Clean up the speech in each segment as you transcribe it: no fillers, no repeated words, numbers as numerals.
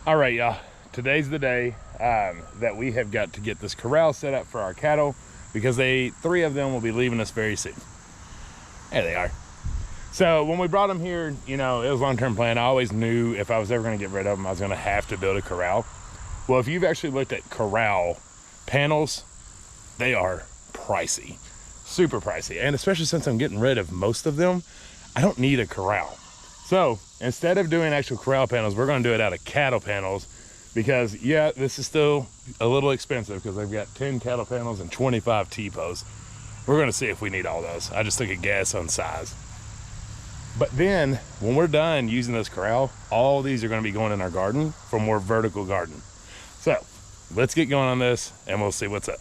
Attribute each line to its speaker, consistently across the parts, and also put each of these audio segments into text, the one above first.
Speaker 1: All right, y'all, today's the day that we have got to get this corral set up for our cattle, because three of them will be leaving us very soon. There they are. So when we brought them here, you know, it was a long-term plan. I always knew if I was ever going to get rid of them, I was going to have to build a corral. Well, if you've actually looked at corral panels, they are pricey, super pricey. And especially since I'm getting rid of most of them, I don't need a corral. So instead of doing actual corral panels, we're going to do it out of cattle panels, because yeah, this is still a little expensive because I've got 10 cattle panels and 25 T-posts. We're going to see if we need all those. I just took a guess on size. But then when we're done using this corral, all these are going to be going in our garden for more vertical garden. So let's get going on this and we'll see what's up.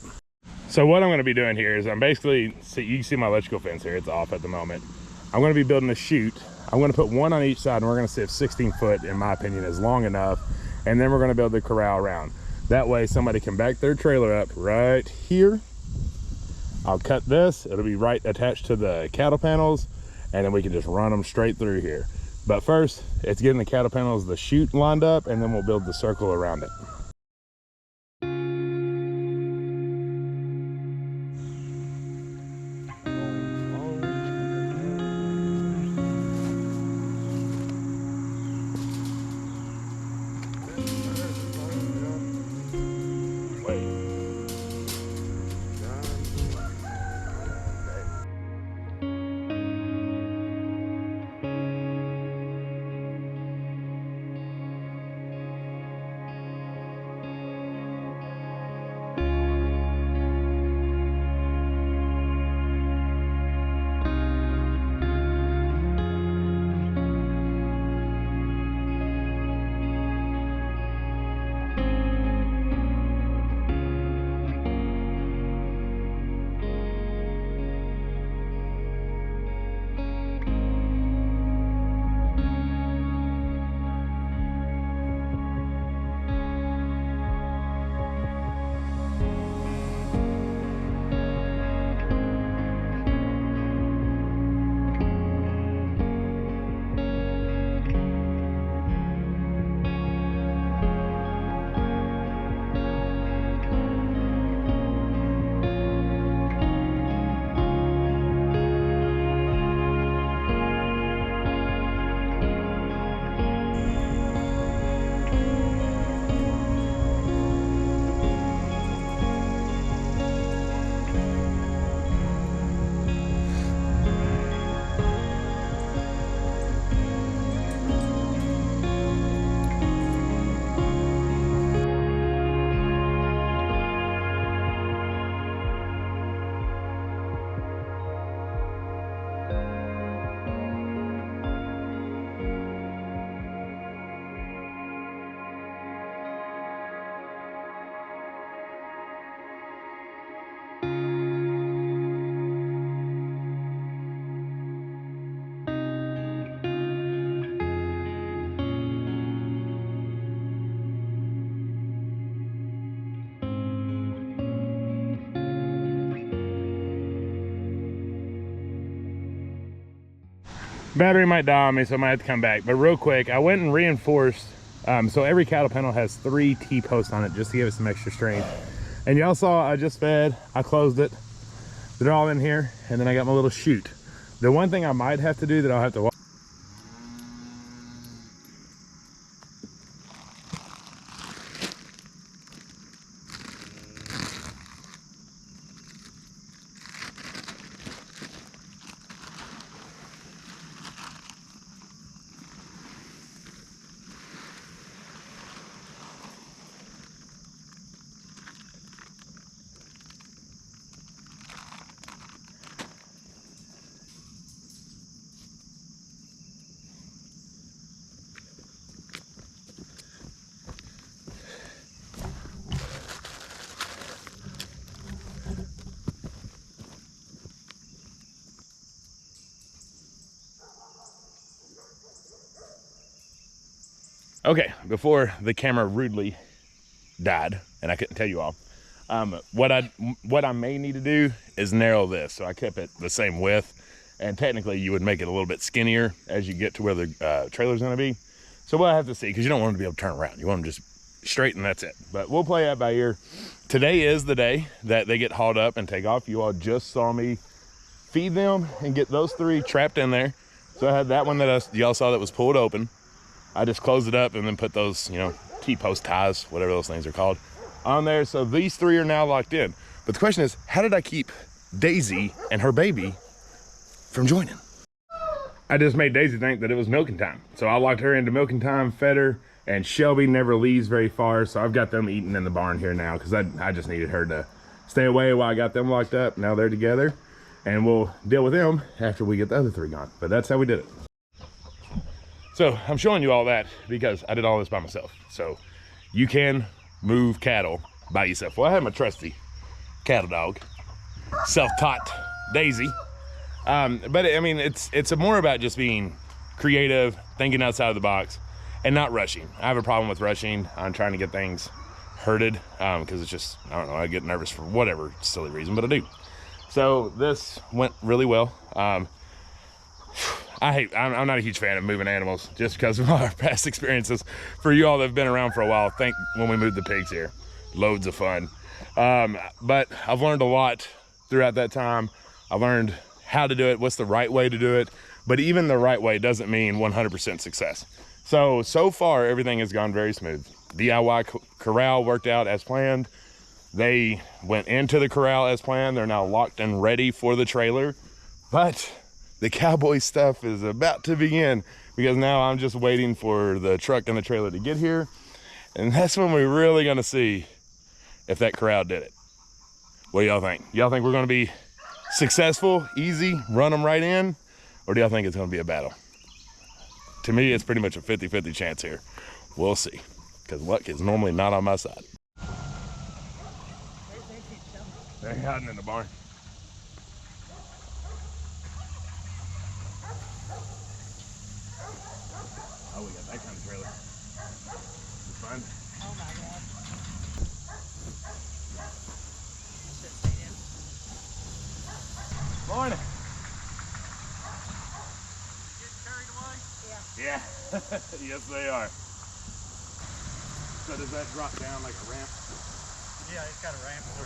Speaker 1: So what I'm going to be doing here is I'm basically, you can see my electrical fence here, it's off at the moment. I'm going to be building a chute. I'm going to put one on each side, and we're going to see if 16 foot, in my opinion, is long enough. And then we're going to build the corral around. That way somebody can back their trailer up right here. I'll cut this, it'll be right attached to the cattle panels, and then we can just run them straight through here. But first, it's getting the cattle panels, the chute lined up, and then we'll build the circle around it. Battery might die on me, so I might have to come back. But real quick, I went and reinforced, so every cattle panel has 3 T-posts on it just to give it some extra strength. And y'all saw I just fed, I closed it, they're all in here, and then I got my little chute. The one thing I might have to do that I'll have to watch. Okay, before the camera rudely died and I couldn't tell you all, what I may need to do is narrow this. So I kept it the same width, and technically you would make it a little bit skinnier as you get to where the trailer's gonna be. So we'll have to see, because you don't want them to be able to turn around. You want them just straight and that's it. But we'll play that by ear. Today is the day that they get hauled up and take off. You all just saw me feed them and get those 3 trapped in there. So I had that one that y'all saw that was pulled open. I just closed it up and then put those, you know, T-post ties, whatever those things are called, on there. So these 3 are now locked in. But the question is, how did I keep Daisy and her baby from joining? I just made Daisy think that it was milking time. So I locked her into milking time, fed her, and Shelby never leaves very far. So I've got them eating in the barn here now, because I just needed her to stay away while I got them locked up. Now they're together, and we'll deal with them after we get the other 3 gone. But that's how we did it. So I'm showing you all that because I did all this by myself. So you can move cattle by yourself. Well, I have my trusty cattle dog, self-taught Daisy. But I mean, it's more about just being creative, thinking outside of the box, and not rushing. I have a problem with rushing on trying to get things herded, because it's just, I don't know, I get nervous for whatever silly reason, but I do. So this went really well. I'm not a huge fan of moving animals, just because of our past experiences. For you all that have been around for a while, think when we moved the pigs here, loads of fun. But I've learned a lot throughout that time. I learned how to do it, what's the right way to do it, but even the right way doesn't mean 100% success. So far, everything has gone very smooth. DIY corral worked out as planned. They went into the corral as planned. They're now locked and ready for the trailer, but the cowboy stuff is about to begin, because now I'm just waiting for the truck and the trailer to get here, and that's when we're really gonna see if that corral did it. What do y'all think? Y'all think we're gonna be successful, easy, run them right in, or do y'all think it's gonna be a battle? To me, it's pretty much a 50-50 chance here. We'll see, because luck is normally not on my side. They're hiding in the barn. Oh, we got that kind of trailer. It's fun.
Speaker 2: Oh my God.
Speaker 1: Morning.
Speaker 2: Getting carried away?
Speaker 1: Yeah. Yes, they are. So does that drop down like a ramp?
Speaker 2: Yeah, it's got a ramp.
Speaker 1: So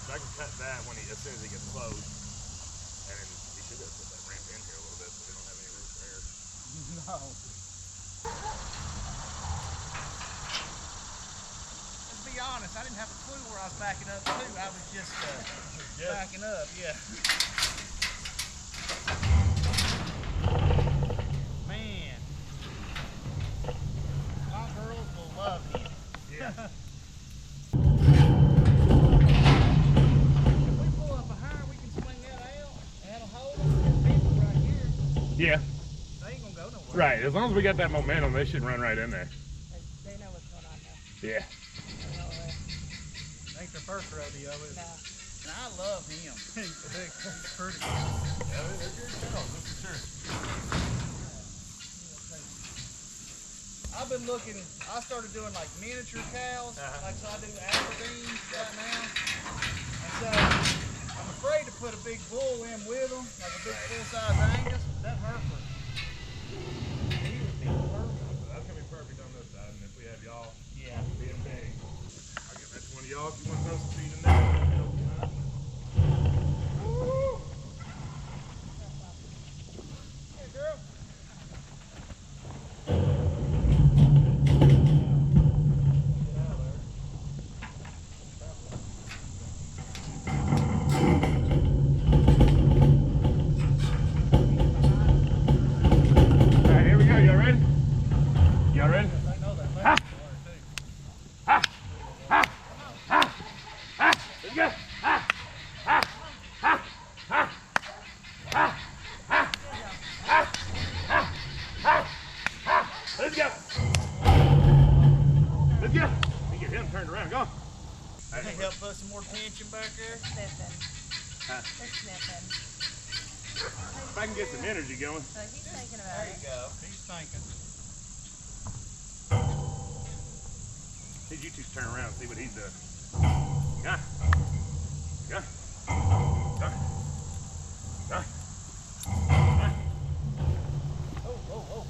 Speaker 1: I can cut that when as soon as he gets closed. And then he should have put that ramp in here a little bit so we don't have any room for air.
Speaker 2: No. Let's be honest, I didn't have a clue where I was backing up to. I was just backing up, yeah. Man. My girls will love him.
Speaker 1: Yeah. Yeah.
Speaker 2: They ain't gonna go nowhere.
Speaker 1: Right. As long as we got that momentum, they should run right in there.
Speaker 2: They know what's going on now.
Speaker 1: Yeah.
Speaker 2: They know it. Ain't their first rodeo, is it? No. And I love him. He's pretty.
Speaker 1: Yeah, they're good cows, that's for sure.
Speaker 2: I've been looking, I started doing like miniature cows, like so I do Aberdeen right now. And so I'm afraid to put a big bull in with them, like a big full-size Angus. That Hereford, he would be perfect.
Speaker 1: That's gonna be perfect on this side, and if we have y'all
Speaker 2: Yeah.
Speaker 1: being big, I'll give that to one of y'all if you want to throw some feed in there. Woo!
Speaker 2: Hey, girl.
Speaker 1: Let's go. Let's go. Let me get him turned around. Go.
Speaker 2: I think help put some more tension back there.
Speaker 3: Sniffing.
Speaker 1: Huh?
Speaker 3: They're sniffing.
Speaker 1: If I can get some energy going.
Speaker 3: So he's thinking about
Speaker 2: There
Speaker 3: it.
Speaker 2: you go. He's thinking.
Speaker 1: Did you two turn around and see what he's doing? Yeah. Yeah. Yeah. Yeah.
Speaker 2: Oh, oh, oh.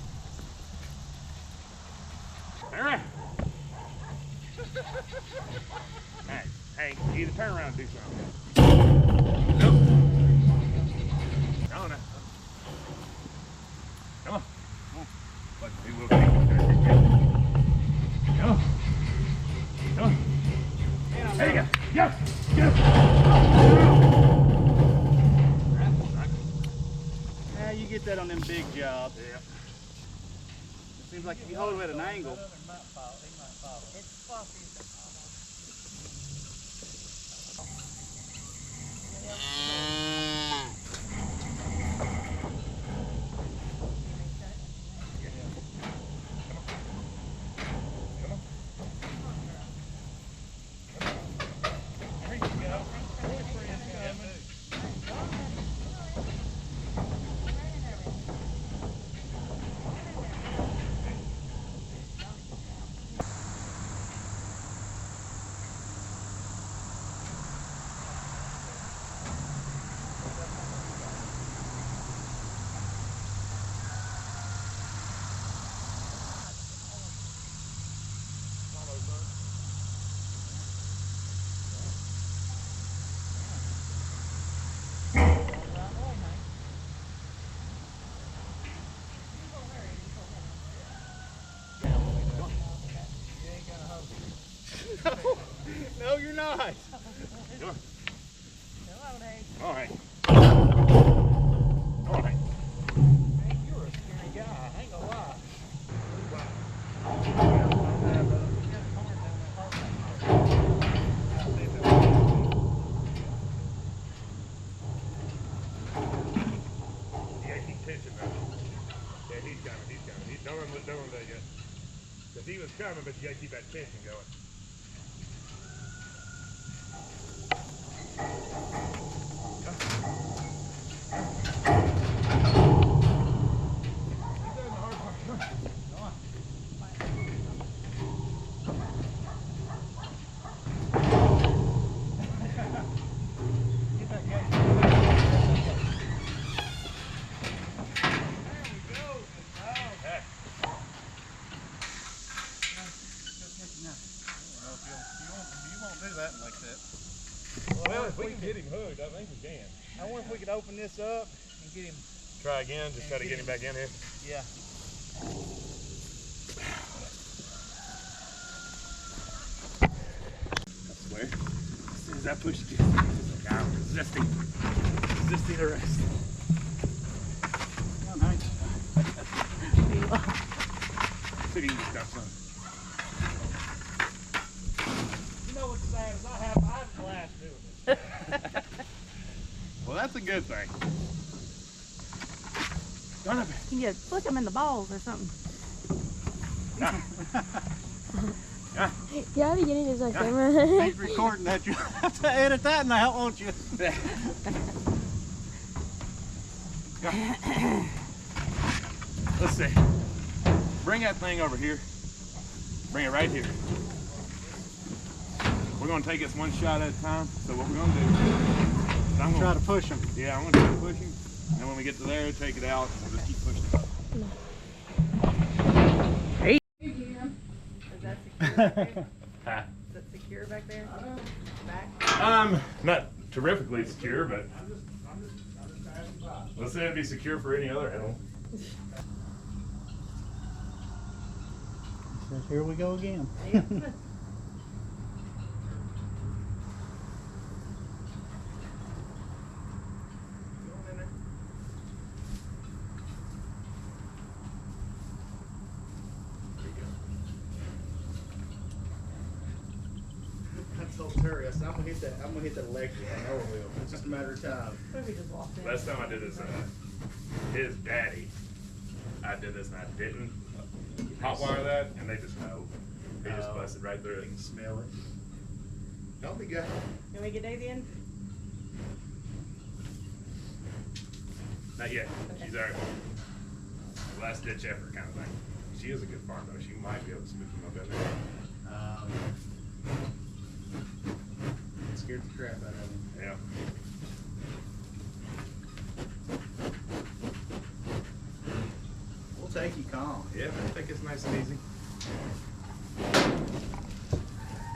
Speaker 1: Hey, hey, either turn around and do something. Nope. Come on now. Come on. Look, he will take it. Come on. Come on. There you go. Go. Go.
Speaker 2: Yeah, you get that on them big jobs.
Speaker 1: Yeah.
Speaker 2: It seems like if you hold it at an angle.
Speaker 3: It's fluffy.
Speaker 2: No, you're not.
Speaker 1: Sure.
Speaker 3: Hello, Dave.
Speaker 1: All right. All right.
Speaker 2: Hey, you're a scary guy. I ain't gonna lie.
Speaker 1: Yeah, keep tension now. Yeah, he's coming. He's coming. Don't run that yet. Because he was coming, but you got to keep that tension going. Well, if we can get him hooked, I think we can.
Speaker 2: I wonder if we could open this up and get him.
Speaker 1: Try again, just try to get him back in here.
Speaker 2: Yeah.
Speaker 1: I swear, as soon as I pushed you, he's like, I'm resisting arrest.
Speaker 2: Oh, nice.
Speaker 1: See if you can stop something.
Speaker 2: You know what's sad is I have a blast doing this.
Speaker 1: Well, that's a good thing. Darn it.
Speaker 3: You can just flick them in the balls or something.
Speaker 4: Yeah, the beginning is like
Speaker 2: Thanks for recording that. You have to edit that now, won't you?
Speaker 1: Let's see. Bring that thing over here. Bring it right here. We're going to take this one shot at a time. So what we're going to do is I'm going
Speaker 2: Try to push him.
Speaker 1: Yeah, I'm going to try to push him. And then when we get to there, take it out. We'll just keep pushing it up.
Speaker 3: Is that secure back there?
Speaker 1: Huh?
Speaker 3: Is that secure back there? Back?
Speaker 1: Not terrifically secure, but let's say it'd be secure for any other animal.
Speaker 2: Says, here we go again.
Speaker 3: Yeah.
Speaker 2: I told Terry, I said, I'm gonna hit that electric. I know I will. It's just a matter of time.
Speaker 3: Maybe just walked in.
Speaker 1: Last time I did this, his daddy, I did this and I didn't hotwire that, and they just know. They just busted right through it.
Speaker 2: Smell it. Don't be good.
Speaker 3: Can we get Daisy in?
Speaker 1: Not yet.
Speaker 3: Okay.
Speaker 1: She's our last ditch effort kind of thing. She is a good farm though. She might be able to spook him up in there.
Speaker 2: Scared the crap out of him.
Speaker 1: Yeah.
Speaker 2: We'll take you calm.
Speaker 1: Yeah, I think it's nice and easy.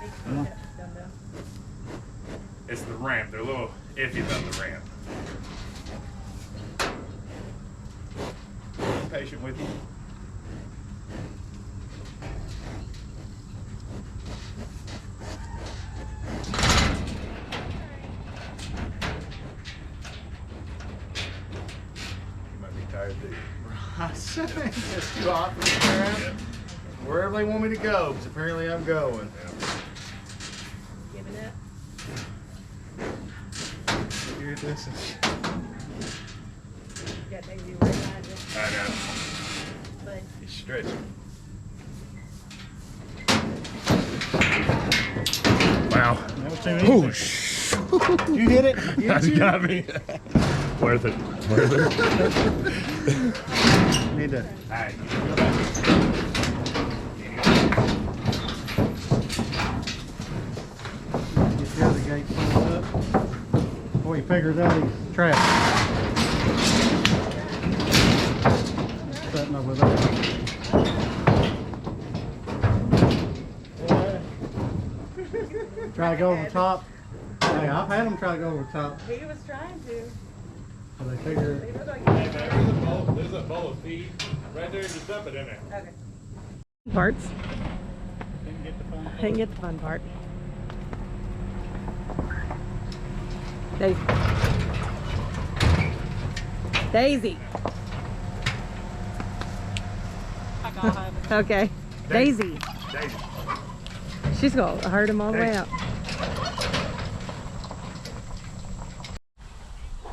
Speaker 3: Big
Speaker 1: ramp. They're a little iffy about the ramp. I'm patient with you. You might be tired too.
Speaker 2: It's too hot for the ground.
Speaker 1: Yeah.
Speaker 2: Wherever they want me to go, because apparently I'm going.
Speaker 3: Giving it.
Speaker 2: Here, this is.
Speaker 3: You got Daisy right behind you.
Speaker 1: I know.
Speaker 3: But
Speaker 1: He's stretching. Wow.
Speaker 2: That was too easy.
Speaker 1: Whoosh.
Speaker 2: You hit it?
Speaker 1: That's got me. Worth it. Worth it.
Speaker 2: Need to.
Speaker 1: Alright.
Speaker 2: Get the other gate pulled up. Before he figures out he's trapped. Sitting over there. Try to go over the top. Hey, I've had them try to go over the top.
Speaker 3: he was trying to.
Speaker 2: So they figure.
Speaker 3: He was like,
Speaker 1: There's a bowl of feed right there. Just dump it in there.
Speaker 3: okay. Parts.
Speaker 2: Didn't get the phone.
Speaker 3: I didn't get the fun part. Daisy. Daisy. Okay. Daisy.
Speaker 1: Daisy.
Speaker 3: She's gonna hurt him all the way out.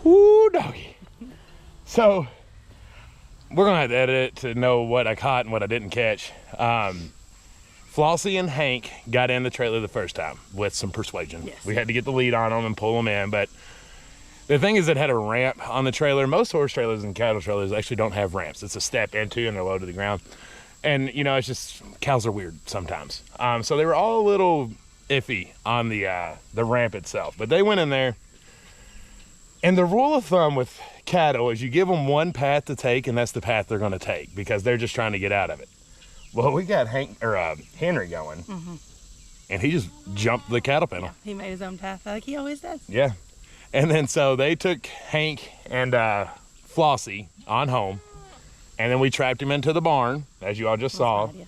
Speaker 1: Whoo, doggy. So, we're gonna have to edit it to know what I caught and what I didn't catch. Flossie and Hank got in the trailer the first time with some persuasion.
Speaker 3: Yes.
Speaker 1: We had to get the lead on them and pull them in, but the thing is, it had a ramp on the trailer. Most horse trailers and cattle trailers actually don't have ramps. It's a step into and they're low to the ground. And, you know, it's just, cows are weird sometimes. So they were all a little iffy on the ramp itself, but they went in there. And the rule of thumb with cattle is you give them one path to take, and that's the path they're going to take because they're just trying to get out of it. Well, we got Henry going, and he just jumped the cattle panel.
Speaker 3: Yeah, he made his own path like he always does.
Speaker 1: Yeah. And then so they took Hank and Flossie on home, and then we trapped him into the barn, as you all just saw.
Speaker 3: Idea.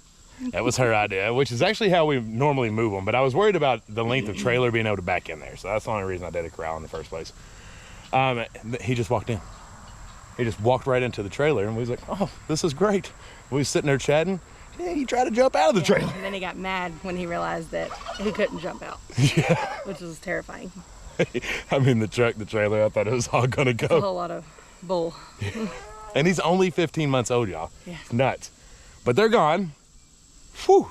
Speaker 1: That was her idea, which is actually how we normally move them. But I was worried about the length of trailer being able to back in there. So that's the only reason I did a corral in the first place. He just walked in. He just walked right into the trailer, and we was like, oh, this is great. We was sitting there chatting. Yeah, he tried to jump out of the trailer.
Speaker 3: And then he got mad when he realized that he couldn't jump out.
Speaker 1: Yeah.
Speaker 3: Which was terrifying.
Speaker 1: I mean, the truck, the trailer, I thought it was all going to
Speaker 3: A
Speaker 1: go.
Speaker 3: whole lot of bull.
Speaker 1: And he's only 15 months old, y'all.
Speaker 3: Yeah.
Speaker 1: It's nuts. But they're gone. Whew.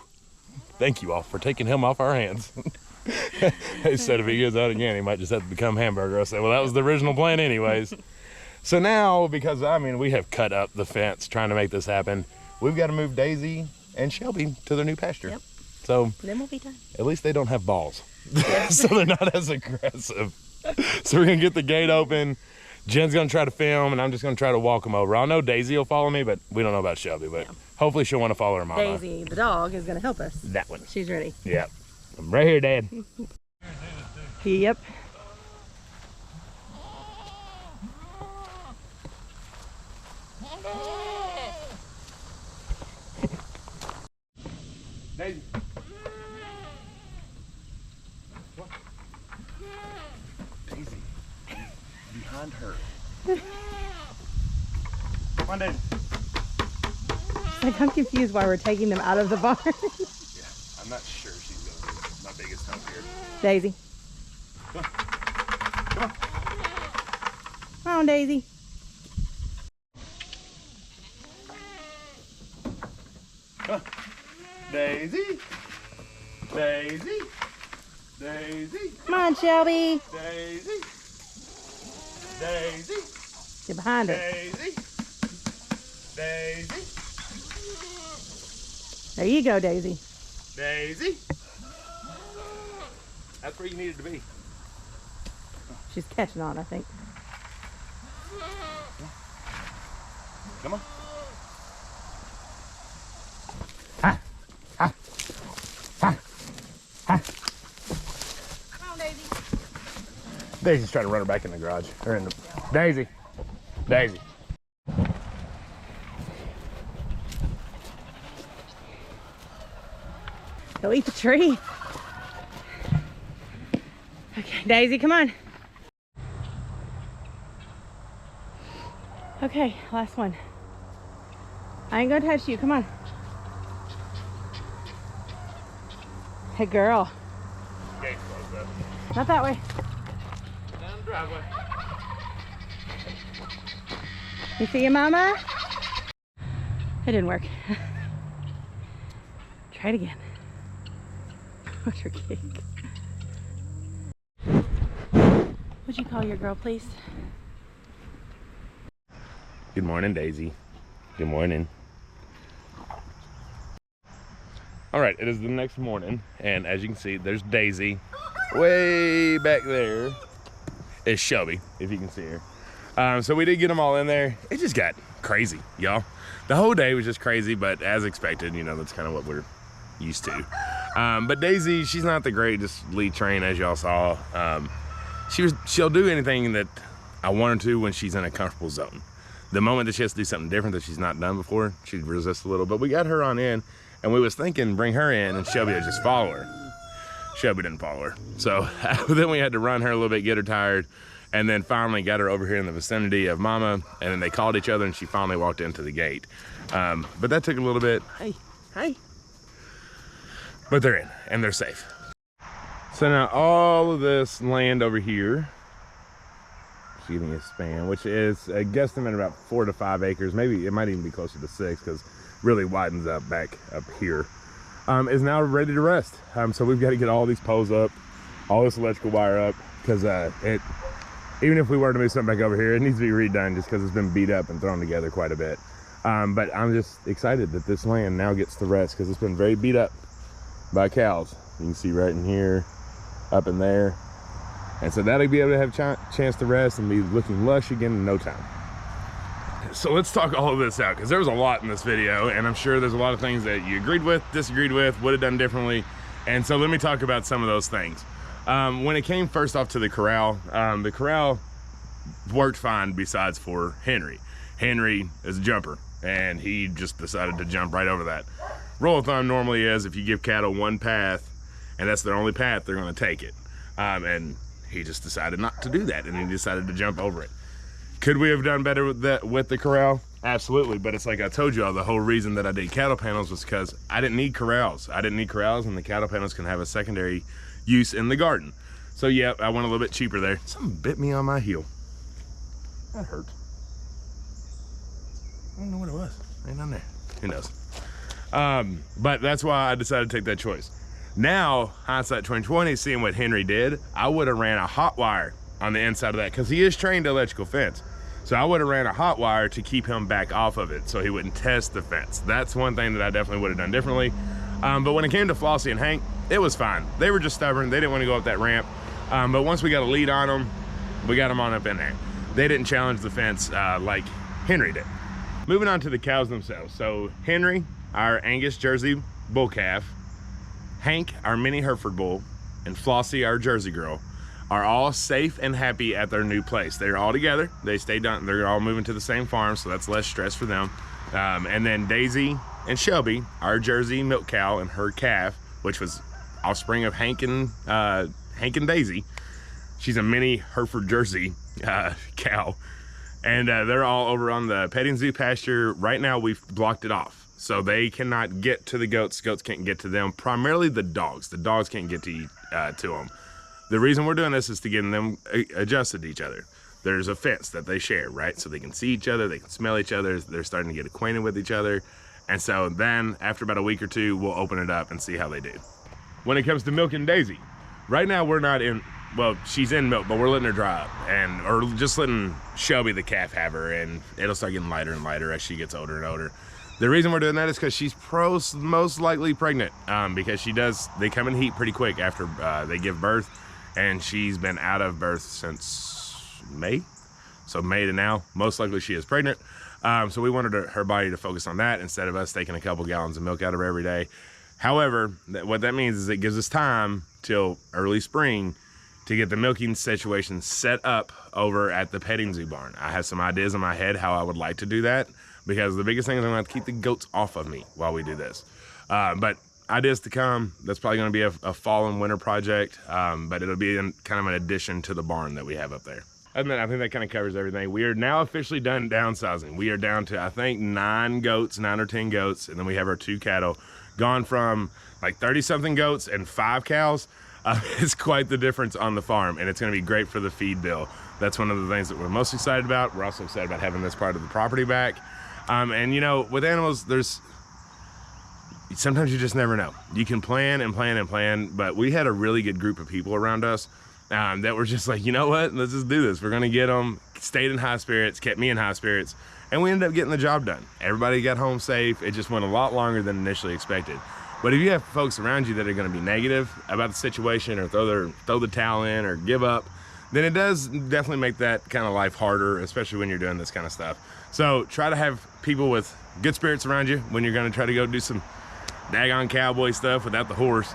Speaker 1: Thank you all for taking him off our hands. He said if he gets out again, he might just have to become hamburger. I said, well, that was the original plan anyways. So now, because, I mean, we have cut up the fence trying to make this happen, we've got to move Daisy and Shelby to their new pasture.
Speaker 3: Yep.
Speaker 1: So
Speaker 3: Then we'll be done.
Speaker 1: at least they don't have balls. So they're not as aggressive. So we're going to get the gate open. Jen's going to try to film, and I'm just going to try to walk them over. I know Daisy will follow me, but we don't know about Shelby. But hopefully she'll want to follow her mama.
Speaker 3: Daisy, the dog, is going to help us.
Speaker 1: That one.
Speaker 3: She's ready.
Speaker 1: Yeah. I'm right here, Dad.
Speaker 3: Yep.
Speaker 1: Daisy. Daisy. Behind her. Come on, Daisy.
Speaker 3: Like, I'm confused why we're taking them out of the barn.
Speaker 1: Yeah, I'm not sure she's going to be my biggest help here.
Speaker 3: Daisy.
Speaker 1: Come on. Come on.
Speaker 3: Come on, Daisy.
Speaker 1: Come on. Daisy. Daisy. Daisy.
Speaker 3: Come on, Shelby.
Speaker 1: Daisy. Daisy.
Speaker 3: Get behind her.
Speaker 1: Daisy. Daisy.
Speaker 3: There you go, Daisy.
Speaker 1: Daisy. That's where you needed to be.
Speaker 3: She's catching on, I think.
Speaker 1: Come on. Ha. Ha. Ha. Ha.
Speaker 3: Come on, Daisy.
Speaker 1: Daisy's trying to run her back in the garage. Or in the Daisy. Daisy.
Speaker 3: Go eat the tree. Okay, Daisy, come on. Okay, last one. I ain't gonna touch you, come on. Hey, girl.
Speaker 1: Gate's closed up.
Speaker 3: Not that way.
Speaker 1: Down the driveway.
Speaker 3: You see your mama? It didn't work. Try it again. What's your cake? Would you call your girl, please?
Speaker 1: Good morning, Daisy. Good morning. All right, it is the next morning, and as you can see, there's Daisy. Way back there is Shelby, if you can see her. So we did get them all in there. It just got crazy, y'all. The whole day was just crazy, but as expected, you know, that's kind of what we're used to. But Daisy, she's not the greatest lead train, as y'all saw. She'll do anything that I want her to when she's in a comfortable zone. The moment that she has to do something different that she's not done before, she resists a little. But we got her on in, and we was thinking bring her in and Shelby would just follow her. Shelby didn't follow her. So then we had to run her a little bit, get her tired, and then finally got her over here in the vicinity of Mama, and then they called each other and she finally walked into the gate. But that took a little bit. Hey, hey. But they're in and they're safe. So now all of this land over here, she's giving me a span, which is a guesstimate about 4 to 5 acres. Maybe it might even be closer to 6 because really widens up back up here. Is now ready to rest. So we've got to get all these poles up, all this electrical wire up, because even if we were to move something back over here, it needs to be redone just because it's been beat up and thrown together quite a bit. But I'm just excited that this land now gets to rest because it's been very beat up by cows. You can see right in here, up in there. And so that'll be able to have a chance to rest and be looking lush again in no time. So let's talk all of this out because there was a lot in this video, and I'm sure there's a lot of things that you agreed with, disagreed with, would have done differently. And so let me talk about some of those things. When it came first off to the corral worked fine besides for Henry. Henry is a jumper, and he just decided to jump right over that. Rule of thumb normally is if you give cattle one path, and that's their only path, they're gonna take it. And he just decided not to do that, and he decided to jump over it. Could we have done better with that with the corral? Absolutely, but it's like I told y'all, the whole reason that I did cattle panels was because I didn't need corrals. I didn't need corrals, and the cattle panels can have a secondary use in the garden. So yeah, I went a little bit cheaper there. Something bit me on my heel. That hurt. I don't know what it was. Ain't on there. Who knows? But that's why I decided to take that choice. Now, hindsight 2020, seeing what Henry did, I would have ran a hot wire on the inside of that because he is trained to electrical fence. So I would have ran a hot wire to keep him back off of it so he wouldn't test the fence. That's one thing that I definitely would have done differently. But when it came to Flossie and Hank, it was fine. They were just stubborn. They didn't want to go up that ramp. But once we got a lead on them, we got them on up in there. They didn't challenge the fence like Henry did. Moving on to the cows themselves. So Henry, our Angus Jersey bull calf, Hank, our mini Hereford bull, and Flossie, our Jersey girl, are all safe and happy at their new place. They're all together. They stayed down. They're all moving to the same farm, so that's less stress for them. And then Daisy and Shelby, our Jersey milk cow and her calf, which was offspring of Hank and Daisy. She's a mini Hereford Jersey cow. And they're all over on the petting zoo pasture. Right now, we've blocked it off. So they cannot get to the goats. Goats can't get to them. Primarily the dogs. The dogs can't get to them. The reason we're doing this is to get them adjusted to each other. There's a fence that they share, right? So they can see each other, they can smell each other, they're starting to get acquainted with each other. And so then after about a week or two, we'll open it up and see how they do. When it comes to milking Daisy, right now we're not in, well, she's in milk, but we're letting her dry up or just letting Shelby the calf have her, and it'll start getting lighter and lighter as she gets older and older. The reason we're doing that is because she's most likely pregnant because they come in heat pretty quick after they give birth. And she's been out of birth since May. So May to now, most likely she is pregnant. So we wanted her body to focus on that instead of us taking a couple gallons of milk out of her every day. However, what that means is it gives us time till early spring to get the milking situation set up over at the petting zoo barn. I have some ideas in my head how I would like to do that, because the biggest thing is I'm gonna have to keep the goats off of me while we do this. But ideas to come. That's probably gonna be a fall and winter project, but it'll be kind of an addition to the barn that we have up there. And then I think that kind of covers everything. We are now officially done downsizing. We are down to, I think, 9 or 10 goats, and then we have our 2 cattle. Gone from like 30-something goats and 5 cows. It's quite the difference on the farm, and it's gonna be great for the feed bill. That's one of the things that we're most excited about. We're also excited about having this part of the property back. And you know, with animals, sometimes you just never know. You can plan and plan and plan, but we had a really good group of people around us that were just like, you know what, let's just do this. We're gonna get them, stayed in high spirits, kept me in high spirits, and we ended up getting the job done. Everybody got home safe. It just went a lot longer than initially expected. But if you have folks around you that are gonna be negative about the situation, or throw the towel in or give up, then it does definitely make that kind of life harder, especially when you're doing this kind of stuff. So try to have people with good spirits around you when you're gonna try to go do some daggone cowboy stuff without the horse.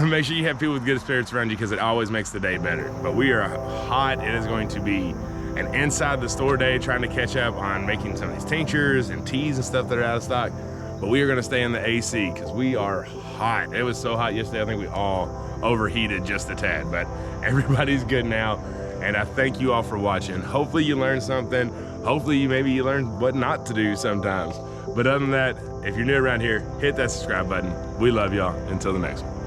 Speaker 1: Make sure you have people with good spirits around you, because it always makes the day better. But we are hot. It is going to be an inside the store day, trying to catch up on making some of these tinctures and teas and stuff that are out of stock. But we are gonna stay in the AC because we are hot. It was so hot yesterday, I think we all overheated just a tad, but everybody's good now. And I thank you all for watching. Hopefully you learned something. Hopefully maybe you learned what not to do sometimes. But other than that, if you're new around here, hit that subscribe button. We love y'all. Until the next one.